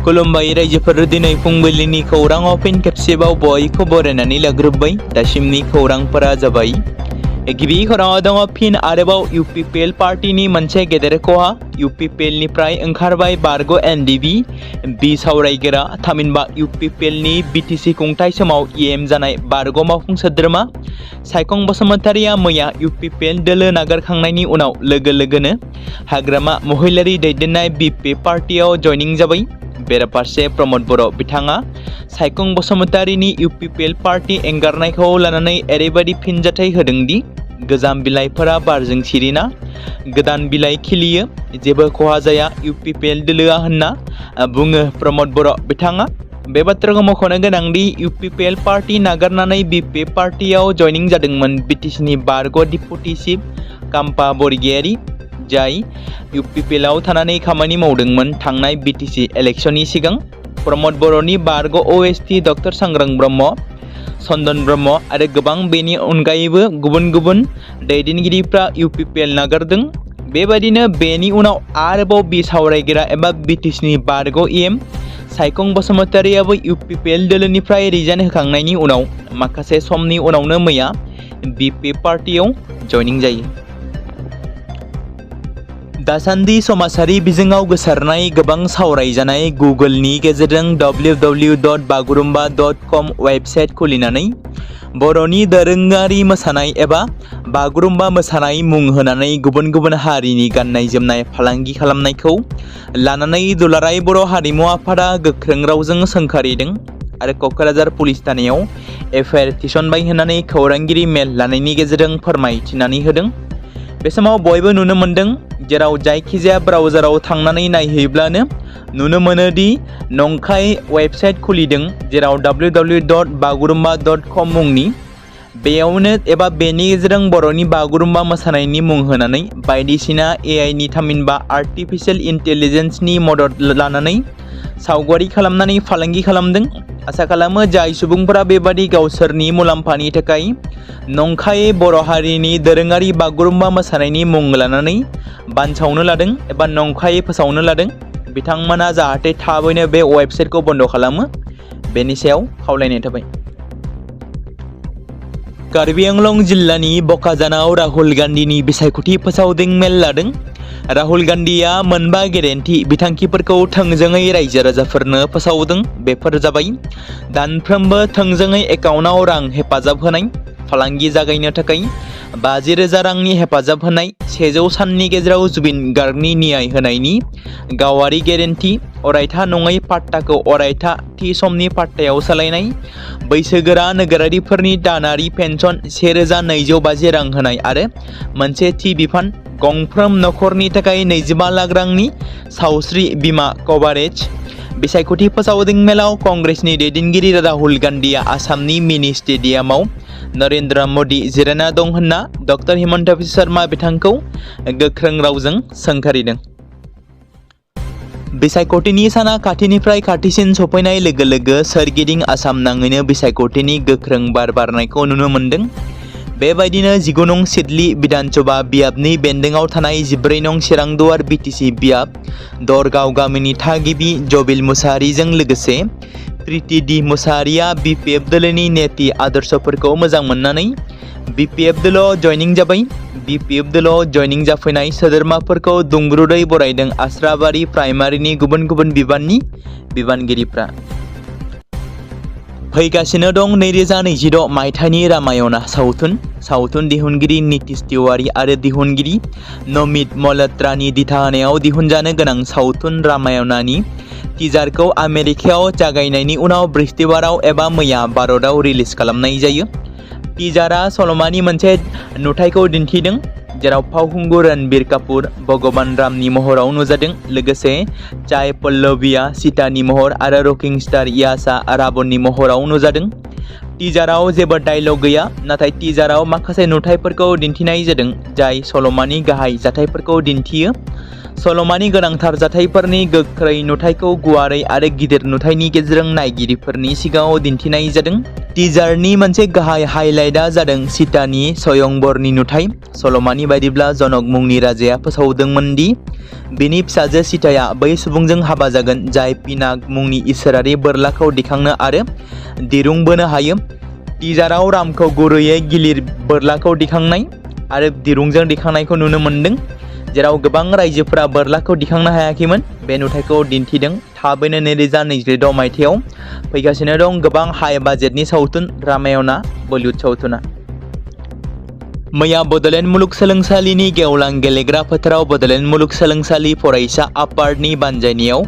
खुलुमबाय रायजोफोर दिनै फुंबिलिनि खौराङाव फिन खेबसेबाव बयखौ बरायनानै लाग्रोबाय। दासिमनि खौरांफोरा जाबाय गिबि खौराङाव दङ फिन आरोबाव इउपिपिएल पार्टीनि मोनसे गेदेर खहा। इउपिपिएलनिफ्राय ओंखारबाय बारग' एनडिबि बि सावरायग्रा थामहिनबा इउपिपिएलनि बिटिसि खुंथाय समाव इएम जानाय बारग' मावफुं सोद्रोमा सायखं बसुमतारिया मैया इउपिपिएल दोलो नागारखांनायनि उनाव लोगो लोगोनो हाग्रामा महिलारि दैदेननाय बिपि पार्टीआव जयनिं जाबाय। बेराफारसे प्रमद बर' बिथाङा सायखं बसुमतारिनि इउपिपिएल पार्टी एंगारनायखौ लानानै ओरैबायदि फिनजाथाय होदोंदि गोजाम बिलाइफोरा बारजों सिरिना गोदान बिलाइ खिलियो, जेबो खहा जाया इउपिपिएल दोलोआ होनना बुङो प्रमद बर' बिथाङा। बे बाथ्राखौ मख'नो गोनांदि इउपिपिएल पार्टी नागारनानै बिपि पार्टीआव जयनिं जादोंमोन बिटिसिनि बारग' डिपुटि चिफ काम्पा बरगयारी, जाय इउपिपिएलआव थानानै खामानि मावदोंमोन थांनाय बिटिसि इलेक्शननि सिगां। प्रमद बर'नि बारग' ओएसटि डक्टर सांग्रां ब्रह्म, चन्दन ब्रह्म आरो गोबां बेनि अनगायैबो गुबुन गुबुन दैदेनगिरिफ्रा इउपिपिएल नागारदों। बेबायदिनो बेनि उनाव आरोबाव बि सावरायग्रा एबा बिटिसिनि बारग' इएम सायखं बसुमतारियाबो इउपिपिएल दोलोनिफ्राय रिजाइन होखांनायनि उनाव माखासे समनि उनावनो मैया बिपि पार्टीआव जयनिं जायो। दासान्दि समाजारि बिजोङाव गोसारनाय गोबां सावरायजानाय गुगोलनि गेजेरजों www.bagurumba.com वेबसाइट खुलिनानै बर'नि दोरोङारि मोसानाय एबा बागुरुम्बा मोसानाय मुं होनानै गुबुन गुबुन हारिनि गाननाय जोमनाय फालांगि खालामनायखौ लानानै दुलाराय बर' हारिमु आफादा गोख्रों रावजों सोंखारिदों आरो क'क्राझार पुलिस थानायाव एफआइआर थिसनबाय होननानै खौरांगिरि मेल लानायनि गेजेरजों फोरमायथिनानै होदों। बे समाव बयबो नुनो मोन्दों, जेराव जायखिजाया ब्राउजाराव थांनानै नायहैब्लानो नुनो मोनोदि नंखाय वेबसाइट खुलिदों, जेराव www.bagurumba.com मुंनि। बेयावनो एबा बेनि गेजेरजों बर'नि बागुरुम्बा मोसानायनि मुं होनानै बायदिसिना एआइनि थामहिनबा आर्टिफिशियेल इन्टेलिजेन्सनि मदद लानानै सावगारि खालामनानै फालांगि खालामदों। आसा खालामो जाय सुबुंफोरा बेबादि गावसोरनि मुलाम्फानि थाखाय नंखायै बर' हारिनि दोरोङारि बागुरुम्बा मोसानायनि मुं लानानै बानसावनो लादों एबा नंखायै फोसावनो लादों, बिथांमोना जाहाथे थाबैनो बे वेबसाइटखौ बन्द' खालामो, बेनि सायाव खावलायनाय थाबाय। कार्बि आंलं जिल्लानि बकाजानाव राहुल गान्धीनि बिसायख'थि फोसावदिं मेल लादों। राहुल गान्धीया मोनबा गेरेन्थि बिथांखिफोरखौ थोंजोङै रायजो राजाफोरनो फोसावदों। बेफोर जाबाय दानफ्रोमबो थोंजोङै एकाउन्टआव रां हेफाजाब होनाय, फालांगि जागायनो थाखाय 50,000 रांनि हेफाजाब होनाय, 100 साननि गेजेराव जुबिन गार्गनि न्याय होनायनि गावारि गेरेन्थि, अरायथा नङै पाट्टाखौ अरायथा थि समनि पाट्टायाव सोलायनाय, बैसोगोरा नोगोरारिफोरनि दानारि पेन्सन 1,250 रां होनाय आरो मोनसे थि बिफान, गंफ्रोम नखरनि थाखाय 25 लाख रांनि सावस्रि बीमा कभारेज। बिसायख'थि फोसावदिं मेलाव कंग्रेसनि दैदेनगिरि राहुल गान्धीया आसामनि मिनि स्टेडियामाव नरेन्द्र मोदी जिरायना दं होनना डक्टर हिमन्त बिश्व शर्मा बिथांखौ गोख्रों रावजों सोंखारिदों। बिसायख'थिनि साना खाथिनिफ्राय खाथिसिन सफैनाय लोगो लोगो सोरगिदिं आसाम नाङैनो बिसायख'थिनि गोख्रों बार बारनायखौ नुनो मोन्दों। बेबायदिनो 19 नं सिडली बिधानसभा बियाबनि बेन्दोङाव थानाय 14 नं चिरांदुवार बिटिसि बियाब दरगाव गामिनि थागिबि जबिल मुसाहारिजों लोगोसे प्रीति डी मुसाहारिया बिपिएफ दोलोनि नेति आदर्शफोरखौ मोजां मोननानै बिपिएफ दोलोआव जयनिं जाबाय। बिपिएफ दोलोआव जयनिं जाफैनाय सोद्रोमाफोरखौ दुंब्रुदै बरायदों आस्राबारि प्राइमारिनि गुबुन गुबुन बिबाननि बिबानगिरिफ्रा। फैगासिनो दं 2026 मायथाइनि रामायणा सावथुन दिहुनगिरि नीतीश तिवारी आरो दिहुनगिरि नमित मल्होत्रानि दिथा होनायाव दिहुनजानो गोनां सावथुन रामायणानि टिजारखौ आमेरिकायाव जागायनायनि उनाव बृहस्पतिबाराव एबा मैया भारतआव रिलिज खालामनाय जायो। टिजारआ सल'मानि मोनसे नुथायखौ दिन्थिदों, जेराव फावखुंगुर रणबीर कापुर भगवान रामनि महराव नुजादों, लोगोसे चाय पल्लवीया सीतानि महर आरो रकिं स्टार यासआ रावणनि महराव नुजादों। टिजाराव जेबो डायलग गैया, नाथाय टिजाराव माखासे नुथायफोरखौ दिन्थिनाय जादों जाय सल'मानि गाहाय जाथायफोरखौ दिन्थियो। सल'मानि गोनांथार जाथायफोरनि गोख्रै नुथायखौ गुवारै आरो गिदिर नुथायनि गेजेरजों नायगिरिफोरनि सिगाङाव दिन्थिनाय जादों। टिजारनि मोनसे गाहाय हाइलाइटआ जादों सीतानि स्वयंवरनि नुथाय। सल'मानि बायदिब्ला जनक मुंनि राजाया फोसावदोंमोन दि बिनि फिसाजो सीताया बै सुबुंजों हाबा जागोन जाय पिनाक मुंनि इसोरारि बोरलाखौ दिखांनो आरो दिरुं बोनो हायो। टिजाराव रामखौ गुरैयै गिलिर बोरलाखौ दिखांनाय आरो दिरुंजों दिखांनायखौ नुनो मोन्दों, जेराव गोबां रायजोफोरा बोरलाखौ दिखांनो हायाखैमोन। बे नुथायखौ दिन्थिदों। थाबैनो 2026 मायथाइयाव फैगासिनो दं गोबां हाई बाजेटनि सावथुन रामायणा बलिउड सावथुना। मैया बड'लेण्ड मुलुगसोलोंसालिनि गेवलां गेलेग्रा फोथाराव बड'लेण्ड मुलुगसोलोंसालि फरायसा आफादनि बानजायनायाव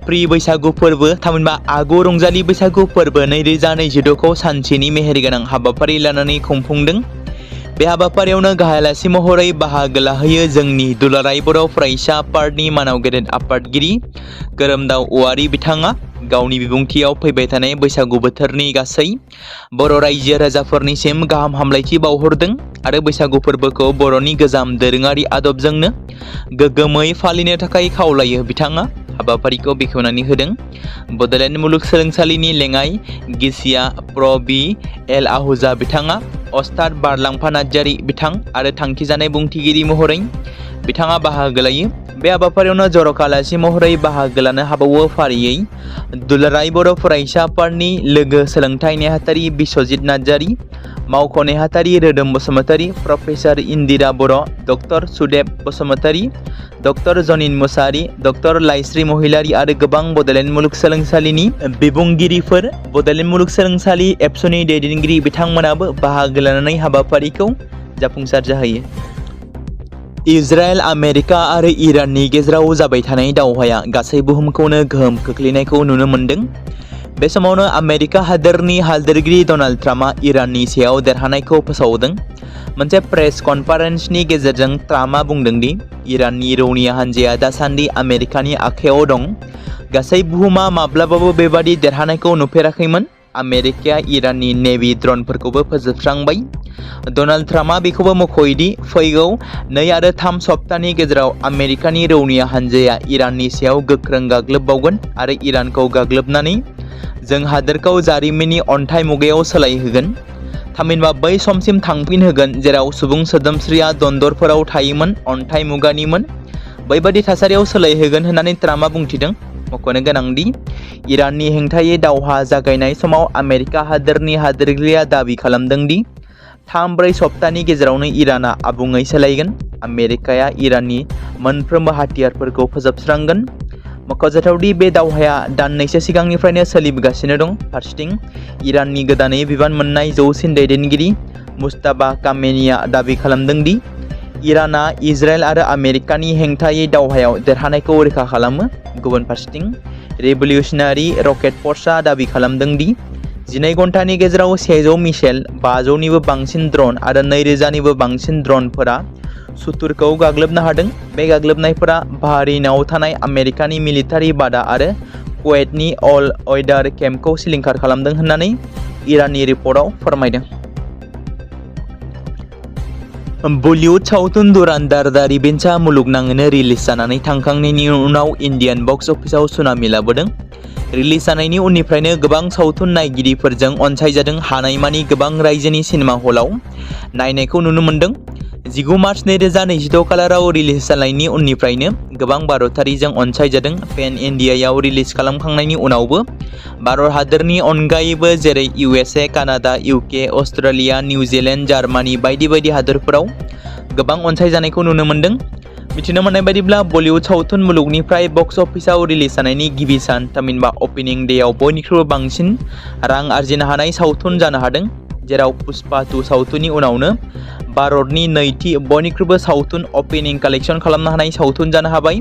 प्रि-बैसागु फोरबो थामहिनबा आगु रंजालि बैसागु फोरबो 2026 खौ सानसेनि मेहेरगोनां हाबाफारि लानानै खुंफुंदों। बे हाबाफारियावनो गाहाय आलासि महरै बाहागो लाहैयो जोंनि दुलाराय बर' फरायसा आफादनि मानाव गेदेर आफादगिरि गोरोमदाव औवारी। बिथाङा गावनि बिबुंथियाव फैबाय थानाय बैसागु बोथोरनि गासै बर' रायजो राजाफोरनिसिम गाहाम हामलायथि बावहरदों आरो बैसागु फोरबोखौ बर'नि गोजाम दोरोङारि आदबजोंनो गोग्गोमै फालिनो थाखाय खावलायो। बिथाङा हाबाफारिखौ बेखेवनानै होदों। बड'लेण्ड मुलुगसोलोंसालिनि लेङाइ गिसिया प्र बि एल आहूजा बिथाङा अस्ताद बारलांफा नार्जारी बिथां आरो थांखिजानाय बुंथिगिरि महरै बिथाङा बाहागो लायो। बे हाबाफारियावनो जर'खा आलासि महरै बाहागो लानो हाबावो फारियै दुलाराय बर' फरायसा आफादनि लोगो सोलोंथाइ नेहाथारि बिस्वजित नार्जारी, मावख' नेहाथारि Rodom Basumatary, professor Indira Boro', doctor Sudeb Basumatary, doctor Janin Mushahary, doctor Laisri Mahilary आरो गोबां बड'लेण्ड मुलुगसोलोंसालिनि बिबुंगिरिफोर, बड'लेण्ड मुलुगसोलोंसालि एबसुनि दैदेनगिरि बिथांमोनाबो बाहागो लानानै हाबाफारिखौ जाफुंसार जाहोयो। इजराइल, आमेरिका आरो इराननि गेजेराव जाबाय थानाय दावहाया गासै बुहुमखौनो गोहोम खोख्लैनायखौ नुनो मोन्दों। बे समावनो आमेरिका हादोरनि हादोरगिरि डनाल्ड ट्राम्पआ इराननि सायाव देरहानायखौ फोसावदों। मोनसे प्रेस कनफारेन्सनि गेजेरजों ट्राम्पआ बुंदों दि इराननि रौनिया हान्जाया दासान्दि आमेरिकानि आखायाव दं। गासै बुहुमा माब्लाबाबो बेबादि देरहानायखौ नुफेराखैमोन। आमेरिकाया इराननि नेभि ड्रनफोरखौबो फोजोबस्रांबाय। डनाल्ड ट्राम्पआ बेखौबो मख'यो दि फैगौ 2 आरो 3 सप्तानि गेजेराव आमेरिकानि रौनिया हान्जाया इराननि सायाव गोख्रों गाग्लोबबावगोन आरो इरानखौ गाग्लोबनानै जों हादोरखौ जारिमिननि अन्थाइ मुगायाव सोलायहोगोन, थामहिनबा बै समसिम थांफिनहोगोन जेराव सुबुं सोदोमस्रिया दन्दरफोराव थायोमोन, अन्थाइ मुगानिमोन। बैबादि थासारियाव सोलायहोगोन होननानै ट्राम्पआ बुंथिदों। मख'नो गोनांदि इराननि हेंथायै दावहा जागायनाय समाव आमेरिका हादोरनि हादोरगिरिया दाबि खालामदों दि 3-4 सप्तानि गेजेरावनो इराना आबुङै सोलायगोन। आमेरिकाया इराननि मोनफ्रोमबो हाथियारफोरखौ फोजोबस्रांगोन। मख'जाथावदि बे दावहाया दाननैसो सिगांनिफ्रायनो सोलिबोगासिनो दं। फारसेथिं इराननि गोदानै बिबान मोननाय जौसिन दैदेनगिरि मुस्ताफा कामेनीआ दाबि खालामदों दि इराना इजराइल आरो आमेरिकानि हेंथायै दावहायाव देरहानायखौ रोखा खालामो। गुबुन फारसेथिं रिभलिउशनारि रकेट फर्सआ दाबि खालामदों दि 12 घन्टानि गेजेराव 100 मिसाइल, 500निबो बांसिन ड्रन आरो 2000निबो बांसिन ड्रनफोरा सुथुरखौ गाग्लोबनो हादों। बे गाग्लोबनायफोरा बाहरेइनाव थानाय आमेरिकानि मिलिटारि बादा आरो कुवेतनि अल वेदार केम्पखौ सिलिंखार खालामदों होननानै इराननि रिपर्टआव फोरमायदों। बलिउड सावथुन धुरन्धर दा रिभेन्जआ मुलुगनाङैनो रिलिज जानानै थांखांनायनि उनाव इन्डियान बक्स अफिसाव सुनामि लाबोदों। रिलिज जानायनि उननिफ्रायनो गोबां सावथुन नायगिरिफोरजों अनसायजादों। हानायमानि गोबां रायजोनि सिनेमा हलाव नायनायखौ नुनो मोन्दों। 19 मार्च 2026 खालाराव रिलिज जानायनि उननिफ्रायनो गोबां भारतारिजों अनसायजादों। पेन इन्डियायाव रिलिज खालामखांनायनि उनावबो भारत हादोरनि अनगायैबो जेरै USA, Canada, UK, Australia, New Zealand, Germany बायदि बायदि हादोरफोराव गोबां अनसायजानायखौ नुनो मोन्दों। मिथिनो मोननाय बायदिब्ला बलिउड सावथुन मुलुगनिफ्राय बक्स अफिसाव रिलिज जानायनि गिबि सान थामहिनबा अपेनिं डेआव बयनिख्रुइबो बांसिन रां आरजिनो हानाय सावथुन जानो हादों, जेराव पुष्पा 2 सावथुननि उनावनो भारतनि नैथि बयनिख्रुइबो सावथुन अपेनिं कालेक्शन खालामनो हानाय सावथुन जानो हाबाय।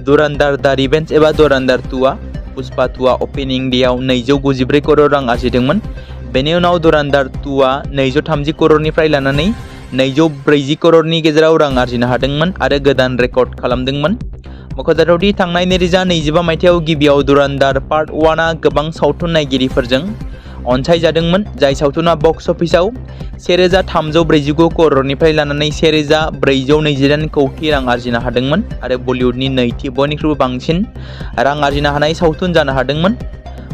धुरन्धर दा रिभेन्ज एबा धुरन्धर 2 आ पुष्पा 2 आ अपेनिं डेआव 294 करोड़ रां आरजिदोंमोन। बेनि उनाव धुरन्धर 2 आ 230 करोड़निफ्राय लानानै 240 करोड़नि गेजेराव रां आरजिनो हादोंमोन आरो गोदान रेकर्ड खालामदोंमोन। मख'जाथावदि थांनाय 2025 मायथाइयाव गिबियाव धुरन्धर पार्ट 1 आ गोबां सावथुन नायगिरिफोरजों अनसायजादोंमोन, जाय सावथुना बक्स अफिसाव 1349 करोड़निफ्राय लानानै 1428 कौटि रां आरजिनो हादोंमोन आरो बलिउडनि नैथि बयनिख्रुइबो बांसिन रां आरजिनो हानाय सावथुन जानो हादोंमोन।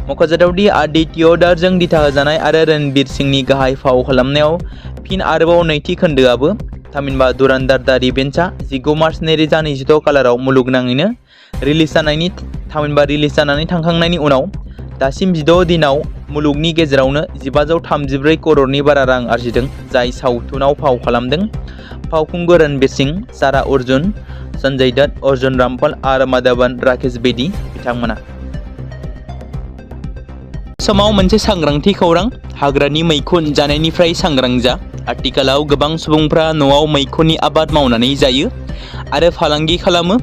मख'जाथावदि आदित्य दारजों दिथा होजानाय आरो रणबीर सिंहनि गाहाय फाव खालामनायाव फिन आरोबाव नैथि खोन्दोआबो थामहिनबा दुरन्दार दा रिभेन्जआ 19 मार्च 2026 खालाराव मुलुगनाङैनो रिलिज जानानै थांखांनायनि उनाव दासिम 16 दिनाव मुलुगनि गेजेरावनो 1534 करोड़नि बारा रां आरजिदों, जाय सावथुनाव फाव खालामदों। फावखुंगुर रणबीर सिंह, सारा अर्जुन, संजय दत्त, अर्जुन रामपाल आरो माधवन राकेश बेदी बिथांमोना। समाव मोनसे सांग्रांथि खौरां, हाग्रानि मैखुन जानायनिफ्राय सांग्रां जा। आथिखालाव गोबां सुबुंफ्रा न'आव मैखुननि आबाद मावनानै जायो आरो फालांगि खालामो,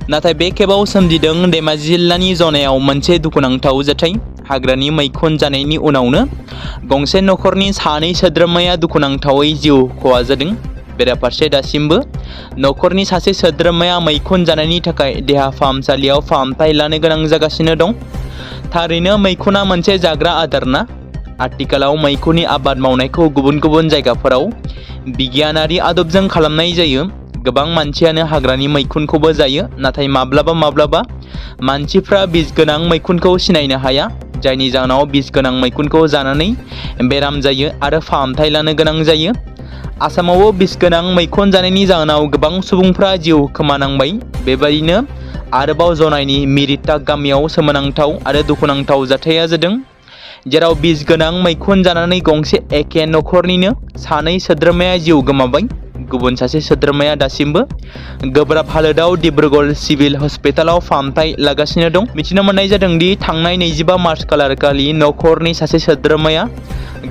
नाथाय बे खेबाव सोमजिदों धेमाजि जिल्लानि जनायाव मोनसे दुखुनांथाव जाथाय। हाग्रानि मैखुन जानायनि उनावनो गंसे नखरनि 2 सोद्रोमाया दुखुनांथावै जिउ खहा जादों। बेराफारसे दासिमबो नखरनि 1 सोद्रोमाया मैखुन जानायनि थाखाय देहा फाहामसालियाव फाहामथाय लानो गोनां जागासिनो दं। थारैनो मैखुना मोनसे जाग्रा आदार ना? आथिखालाव मैखुननि आबाद मावनायखौ गुबुन गुबुन जायगाफोराव बिगियानारि आदबजों खालामनाय जायो। गोबां मानसियानो हाग्रानि मैखुनखौबो जायो, नाथाय माब्लाबा मानसिफ्रा बिस गोनां मैखुनखौ सिनायनो हाया, जायनि जाहोनाव बिस गोनां मैखुनखौ जानानै बेराम जायो आरो फाहामथाय लानो गोनां जायो। आसामावबो बिस गोनां मैखुन जानायनि जाहोनाव गोबां सुबुंफ्रा जिउ खोमानांबाय। बेबायदिनो आरोबाव जनायनि मिरिटा गामियाव सोमोनांथाव आरो दुखुनांथाव जाथाया जादों, जेराव बिस गोनां मैखुन जानानै गंसे एखे नखरनिनो 2 सोद्रोमाया जिउ गोमाबाय। गुबुन 1 सोद्रोमाया दासिमबो गोब्राब हालोदाव डिब्रुगड़ सिभिल हस्पिटालाव फाहामथाय लागासिनो दं। मिथिनो मोननाय जादों दि थांनाय 25 मार्च खालारखालि नखरनि 1 सोद्रोमाया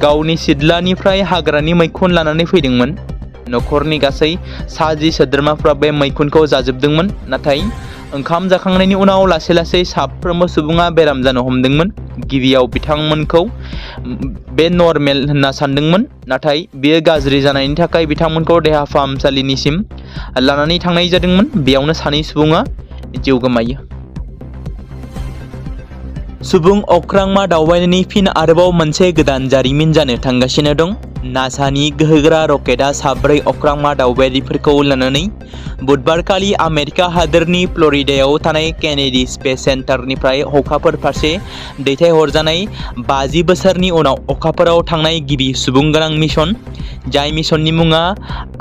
गावनि सिथ्लानिफ्राय हाग्रानि मैखुन लानानै फैदोंमोन। नखरनि गासै 10 सोद्रोमाफ्रा बे मैखुनखौ जाजोबदोंमोन, नाथाय ओंखाम जाखांनायनि उनाव लासै साफ्रोमबो सुबुङा बेराम जानो हमदोंमोन। गिबियाव बिथांमोनखौ बे नर्मेल होनना सानदोंमोन, नाथाय बेयो गाज्रि जानायनि थाखाय बिथांमोनखौ देहा फाहामसालिनिसिम लानानै थांनाय जादोंमोन। बेयावनो 2 सुबुङा जिउ गोमायो। सुबुं अख्रांमा दावबायनायनि फिन आरोबाव मोनसे गोदान जारिमिन जानो थांगासिनो दं। नासानि गोहोगोरा रकेटआ 4 अख्रांमा दावबायारिफोरखौ लानानै बुधबारखालि आमेरिका हादोरनि फ्लरिडायाव थानाय केनेडी स्पेस सेन्टारनिफ्राय अखाफोर फारसे दैथायहरजानाय 50 बोसोरनि उनाव अखाफोराव थांनाय गिबि सुबुं गोनां मिशन, जाय मिशननि मुङा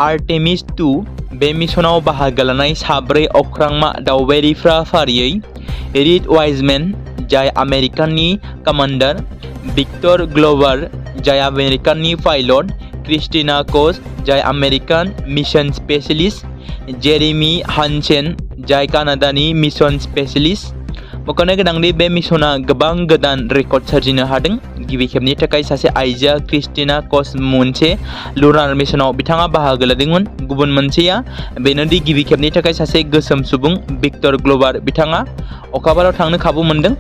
आर्टेमिस II। बे मिशनाव बाहागो लानाय 4 अख्रांमा दावबायारिफ्रा फारियै रिड वाइजमेन, जाय आमेरिकानि कमान्डार, भिक्टर ग्लोवर, जाय आमेरिकानि पाइलट, क्रिस्टिना कोच, जाय आमेरिकान मिशन स्पेशलिस्ट, जेरेमी हानसेन, जाय कानाडानि मिशन स्पेशलिस्ट। मख'नो गोनांदि बे मिशना गोबां गोदान रेकर्ड सोरजिनो हादों। गिबि खेबनि थाखाय सासे आइजोआ क्रिस्टिना कोच मोनसे लुनार मिशनाव बिथाङा बाहागो लादोंमोन। गुबुन मोनसेया बेनोदि गिबि खेबनि थाखाय सासे गोसोम सुबुं, भिक्टर ग्लोवर, बिथाङा अखाफोराव थांनो खाबु मोनदों।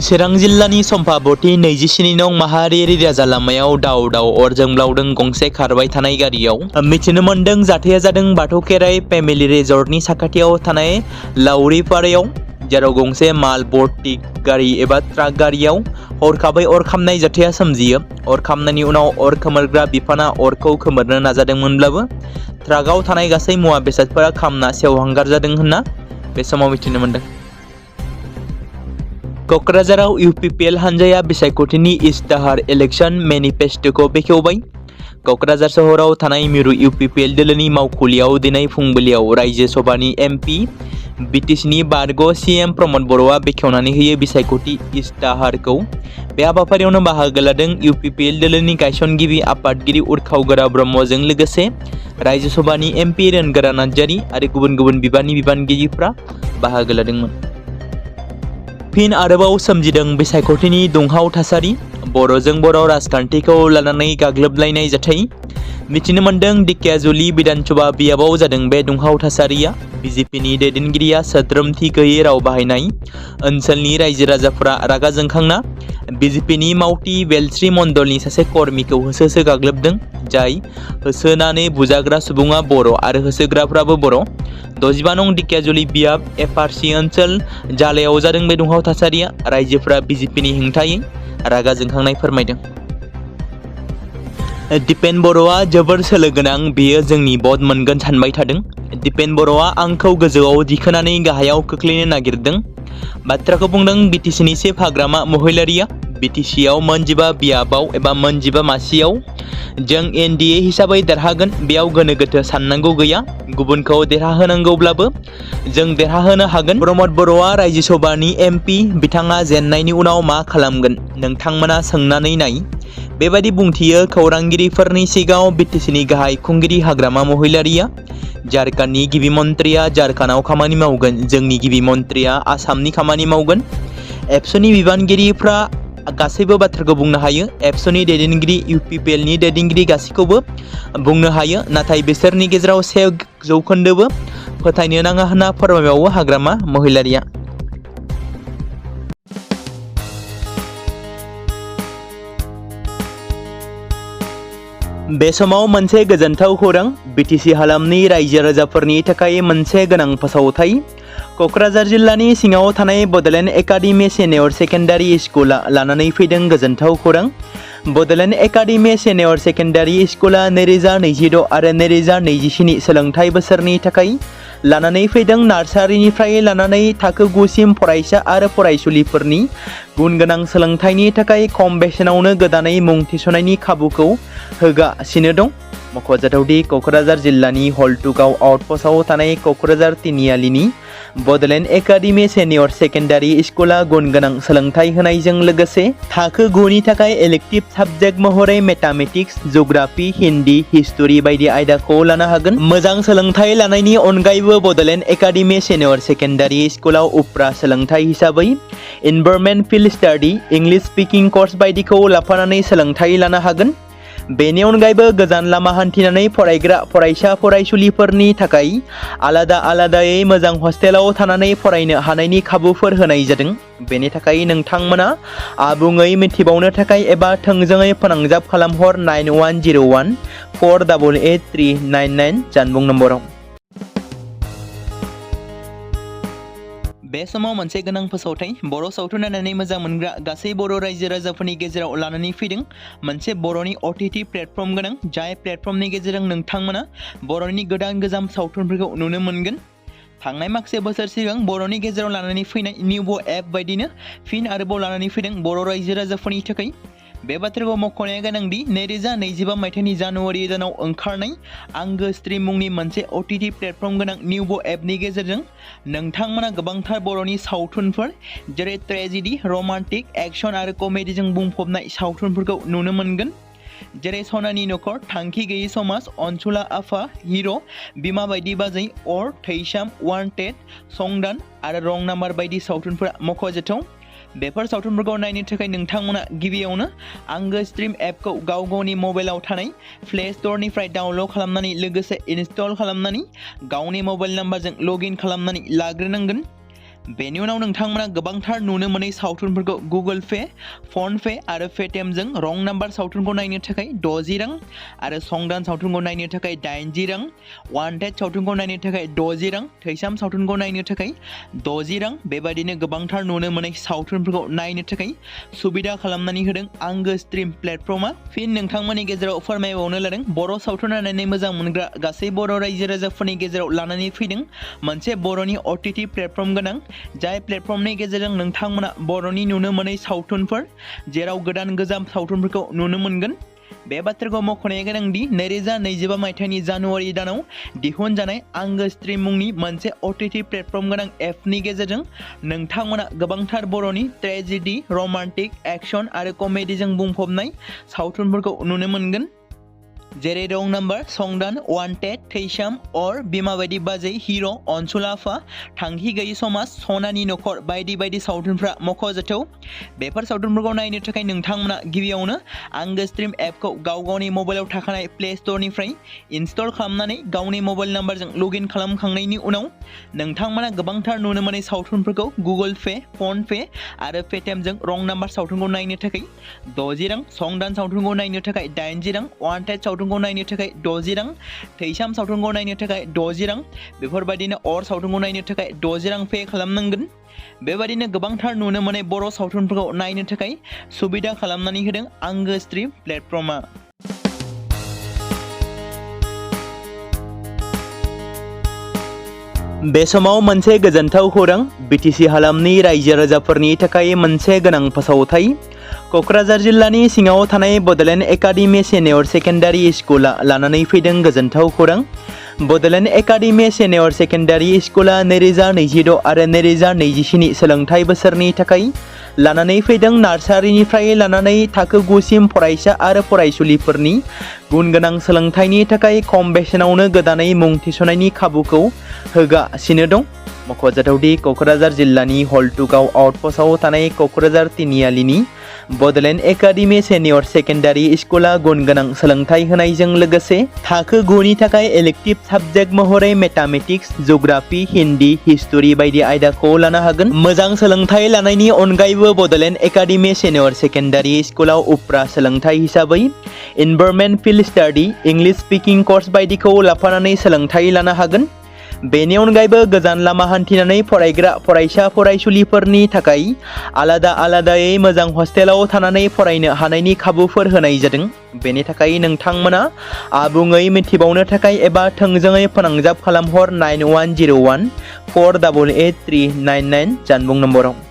चिरां जिल्लानि सम्पाबती 27 नं माहारियारि राजा लामायाव दाव अर जोंब्लावदों गंसे खारबाय थानाय गारियाव। मिथिनो मोनदों जाथाया जादों बाथौ खेराइ फेमिलि रिजर्टनि साखाथियाव थानाय लावरिपारायाव, जेराव गंसे माल भर्ति गारि एबा ट्राक गारियाव हरखाबै अर खामनाय जाथाया सोमजियो। अर खामनायनि उनाव अर खोमोरग्रा बिफाना अरखौ खोमोरनो नाजादोंमोनब्लाबो ट्राकआव थानाय गासै मुवा बेसादफोरा खामना सेवहांगार जादों होनना बे समाव मिथिनो मोनदों। क'क्राझाराव इउपिपिएल हानजाया बिसायख'थिनि इस्ताहार इलेक्शन मेनिफेस्ट'खौ बेखेवबाय। क'क्राझार सोहोराव थानाय मिरु इउपिपिएल दोलोनि मावखुलियाव दिनै फुंबिलियाव रायजो सभानि एमपि बिटिसिनि बारग' सीएम प्रमद बर'आ बेखेवनानै होयो बिसायख'थि इस्ताहारखौ। बे हाबाफारियावनो बाहागो लादों इउपिपिएल दोलोनि गायसनगिरि आफादगिरि उर्खावगोरा ब्रह्मजों लोगोसे रायजो सभानि एमपि रोनगोरा नार्जारि आरो गुबुन गुबुन बिबाननि बिबानगिरिफ्रा बाहागो लादोंमोन। फिन आरोबाव सोमजिदों बिसायख'थिनि दुंहाव थासारि, बर'जों बर' राजखान्थिखौ लानानै गाग्लोबलायनाय जाथाय। मिथिनो मोनदों धेकियाजुलि विधानसभा बियाबाव जादों बे दुंहाव थासारिया। बिजेपिनि दैदेनगिरिया सोद्रोमथि गैयै राव बाहायनाय, ओनसोलनि रायजो राजाफोरा रागा जोंखांना बिजेपिनि मावथि वेलस्रि मण्डलनि सासे कर्मिखौ होसो गाग्लोबदों, जाय होसोनानै बुजाग्रा सुबुङा बर' आरो होसोग्राफ्राबो बर'। 65 नं धेकियाजुलि बियाब एफआरसि ओनसोल जालायाव जादों बे दुंहाव थासारिया। रायजोफ्रा बिजेपिनि हेंथायै रागा जोंखांनाय फोरमायदों। दिपेन बर'आ जोबोर सोलो गोनां, बेयो जोंनि भट मोनगोन सानबाय थादों। दिपेन बर'आ आंखौ गोजौआव दिखोनानै गाहायाव खोख्लैनो नागिरदों। बाथ्राखौ बुंदों बिटिसिनि चिफ हाग्रामा महिलारिया। बिटिसिआव मोनजिबा बियाबाव एबा मोनजिबा मासियाव जों एनडिए हिसाबै देरहागोन, बेयाव गोनो गोथो साननांगौ गैया। गुबुनखौ देरहाहोनांगौब्लाबो जों देरहाहोनो हागोन। प्रमद बर'आ रायजोसभानि एमपि, बिथाङा जेननायनि उनाव मा खालामगोन नोंथांमोना सोंनानै नाय। बेबायदि बुंथियो खौरांगिरिफोरनि सिगाङाव बिटिसिनि गाहाय खुंगिरि हाग्रामा महिलारिया। झारखंडनि गिबि मन्थ्रिया झारखंडआव खामानि मावगोन, जोंनि गिबि मन्थ्रिया आसामनि खामानि मावगोन। एबसुनि बिबानगिरिफ्रा गासैबो बाथ्राखौ बुंनो हायो। एबसुनि दैदेनगिरि, इउपिपिएलनि दैदेनगिरि गासैखौबो बुंनो हायो, नाथाय बिसोरनि गेजेराव 1% फोथायनो नाङा होनना फोरमायबावो हाग्रामा महिलारिया। बे समाव मोनसे गोजोनथाव खौरां, बिटिसि हालामनि रायजो राजाफोरनि थाखाय मोनसे गोनां फोसावथाय। क'क्राझार जिल्लानि सिङाव थानाय बड'लेण्ड एकाडेमि सिनियर सेकेन्डारि स्कुला लानानै फैदों गोजोनथाव खौरां। बड'लेण्ड एकाडेमि सिनियर सेकेन्डारि स्कुला 2026 आरो 2027 सोलोंथाइ बोसोरनि थाखाय लानानै फैदों नार्सारिनिफ्राय लानानै थाखो 9 सिम फरायसा आरो फरायसुलिफोरनि गुनगोनां सोलोंथाइनि थाखाय खम बेसेनावनो गोदानै मुं थिसननायनि खाबुखौ होगासिनो दं। मख'जाथावदि क'क्राझार जिल्लानि हल्टुगाव आउटपस्टआव थानाय क'क्राझार तिनिआलिनि बड'लेण्ड एकाडेमि सिनियर सेकेन्डारि स्कुला गुनगोनां सोलोंथाइ होनायजों लोगोसे थाखो 9 नि थाखाय इलेक्टिभ साबजेक्ट महरै मेथामेटिक्स, जिअ'ग्राफि, हिन्दी, हिस्टरि बायदि आयदाखौ लानो हागोन। मोजां सोलोंथाइ लानायनि अनगायैबो बड'लेण्ड एकाडेमि सिनियर सेकेन्डारि स्कुलाव उफ्रा सोलोंथाइ हिसाबै environment field study, English speaking course बायदिखौ लाफानानै सोलोंथाइ लानो हागोन। बेनि अनगायैबो गोजान लामा हान्थिनानै फरायग्रा फरायसा फरायसुलिफोरनि थाखाय आलादायै मोजां हस्टेलाव थानानै फरायनो हानायनि खाबुफोर होनाय जादों। बेनि थाखाय नोंथांमोना आबुङै मिथिबावनो थाखाय एबा थोंजोङै फोनांजाब खालामहर 9101 488 399 जानबुं नम्बराव। बे समाव मोनसे गोनां फोसावथाय, बर' सावथुन नायनानै मोजां मोनग्रा गासै बर' रायजो राजाफोरनि गेजेराव लानानै फैदों मोनसे बर'नि OTT प्लेटफर्म गोनां, जाय प्लेटफर्मनि गेजेरजों नोंथांमोना बर'नि गोदान सावथुनफोरखौ नुनो मोनगोन। थांनाय माखासे बोसोर सिगां बर'नि गेजेराव लानानै फैनाय निउबो एप बायदिनो फिन आरोबाव लानानै फैदों बर' रायजो राजाफोरनि थाखाय। बे बाथ्राखौ मख'नाया गोनांदि 2025 मायथाइनि जानुवारि दानाव ओंखारनाय आंगो स्ट्रिम मुंनि मोनसे OTT प्लेटफर्म गोनां निउबो एपनि गेजेरजों नोंथांमोना गोबांथार बर'नि सावथुनफोर जेरै ट्रेजेडि, रमान्टिक, एक्शन आरो कमेडिजों बुंफबनाय सावथुनफोरखौ नुनो मोनगोन। जेरै सनानि नखर, थांखि गैयै समाज, अनसुला आफा, हिर', बिमा बायदि बाजै, अर, थैसाम, वान्टेड, संदान आरो रं नाम्बार बायदि सावथुनफोरा मख'जाथाव। बेफोर सावथुनफोरखौ नायनो थाखाय नोंथांमोना गिबियावनो आंगो स्ट्रिम एपखौ गावनि मबाइलाव थानाय प्ले स्ट'रनिफ्राय डाउनल'ड खालामनानै लोगोसे इनस्टल खालामनानै गावनि मबाइल नाम्बारजों लगइन खालामनानै लाग्रोनांगोन। बेनि उनाव नोंथांमोना गोबांथार नुनो मोनै सावथुनफोरखौ गुगोल पे, फन पे आरो पेटिएमजों रं नाम्बार सावथुनखौ नायनो थाखाय 60 रां आरो संदान सावथुनखौ नायनो थाखाय 80 रां, वान्टेड सावथुनखौ नायनो थाखाय 60 रां, थैसाम सावथुनखौ नायनो थाखाय 60 रां, बेबायदिनो गोबांथार नुनो मोनै सावथुनफोरखौ नायनो थाखाय सुबिदा खालामनानै होदों आंगो स्ट्रिम प्लेटफर्मा। फिन नोंथांमोननि गेजेराव फोरमायबावनो लादों बर' सावथुन नायनानै मोजां मोनग्रा गासै बर' रायजो राजाफोरनि गेजेराव लानानै फैदों मोनसे बर'नि OTT प्लेटफर्म गोनां, जाय प्लेटफर्मनि गेजेरजों नोंथांमोना बर'नि नुनो मोनै सावथुनफोर जेराव गोदान गोजाम सावथुनफोरखौ नुनो मोनगोन। बे बाथ्राखौ मख'नाया गोनांदि 2025 मायथाइनि जानुवारि दानाव दिहुनजानाय आंगो स्ट्रिम मुंनि मोनसे OTT प्लेटफर्म गोनां एपनि गेजेरजों नोंथांमोना गोबांथार बर'नि ट्रेजेडि, रमान्टिक, एक्शन आरो कमेडिजों बुंफबनाय सावथुनफोरखौ नुनो मोनगोन। जेरै रं नाम्बार संदान वान्टेड थैसाम अर बिमा बायदि बाजै हिर' अनसुलाफा थांखि गैयि समाज सनानि नखर बायदि बायदि सावथुनफ्रा मख'जाथाव। बेफोर सावथुनफोरखौ नायनो थाखाय नोंथांमोना गिबियावनो आंगो स्ट्रिम एपखौ गाव गावनि मबाइलाव थाखानाय प्ले स्ट'रनिफ्राय इनस्टल खालामनानै गावनि मबाइल नाम्बारजों लगइन खालामखांनायनि उनाव नोंथांमोना गोबांथार नुनो मोननाय सावथुनफोरखौ गुगोल पे, फन पे आरो पेटिएमजों रं नाम्बार सावथुनखौ नायनो थाखाय 60 रां, संदान सावथुनखौ नायनो थाखाय 80 रां, वान्टेड सावथुनखौ नायनो थाखाय 60 रां, थैसाम सावथुनखौ नायनो थाखाय 60 रां, बेफोरबायदिनो अर सावथुनखौ नायनो थाखाय 60 रां पे खालामनांगोन। बेबायदिनो गोबांथार नुनो मोननाय बर' सावथुनफोरखौ नायनो थाखाय सुबिदा खालामनानै होदों आंगो स्ट्रिम प्लेटफर्मा। बे समाव मोनसे गोजोनथाव खौरां, बिटिसि हालामनि रायजो राजाफोरनि थाखाय मोनसे गोनां फोसावथाय। क'क्राझार जिल्लानि सिङाव थानाय बड'लेण्ड एकाडेमि सिनियर सेकेन्डारि स्कुला लानानै फैदों गोजोनथाव खौरां। बड'लेण्ड एकाडेमि सिनियर सेकेन्डारि स्कुला 2026 आरो 2027 सोलोंथाइ बोसोरनि थाखाय लानानै फैदों नार्सारिनिफ्राय लानानै थाखो 9 सिम फरायसा आरो फरायसुलिफोरनि गुन गोनां सोलोंथाइनि थाखाय खम बेसेनावनो गोदानै मुं थिसननायनि खाबुखौ होगासिनो दं। मख'जाथावदि क'क्राझार जिल्लानि हल्टुगाव आउटपस्टआव थानाय क'क्राझार तिनिआलिनि बड'लेण्ड एकाडेमि सिनियर सेकेन्डारि स्कुला गुन गोनां सोलोंथाइ होनायजों लोगोसे थाखो 9 नि थाखाय इलेक्टिभ साबजेक्ट महरै मेथामेटिक्स, जिअ'ग्राफि, हिन्दी, हिस्टरि बायदि आयदाखौ लानो हागोन। मोजां सोलोंथाइ लानायनि अनगायैबो बड'लेण्ड एकाडेमि सिनियर सेकेन्डारि स्कुलाव उफ्रा सोलोंथाइ हिसाबै environment field study, English speaking course बायदिखौ लाफानानै सोलोंथाइ लानो हागोन। बेनि अनगायैबो गोजान लामा हान्थिनानै फरायग्रा फरायसा फरायसुलिफोरनि थाखाय आलादा आलादायै मोजां हस्टेलाव थानानै फरायनो हानायनि खाबुफोर होनाय जादों। बेनि थाखाय नोंथांमोना आबुङै मिथिबावनो थाखाय एबा थोंजोङै फोनांजाब खालामहर 9101 488 399 जानबुं नम्बराव।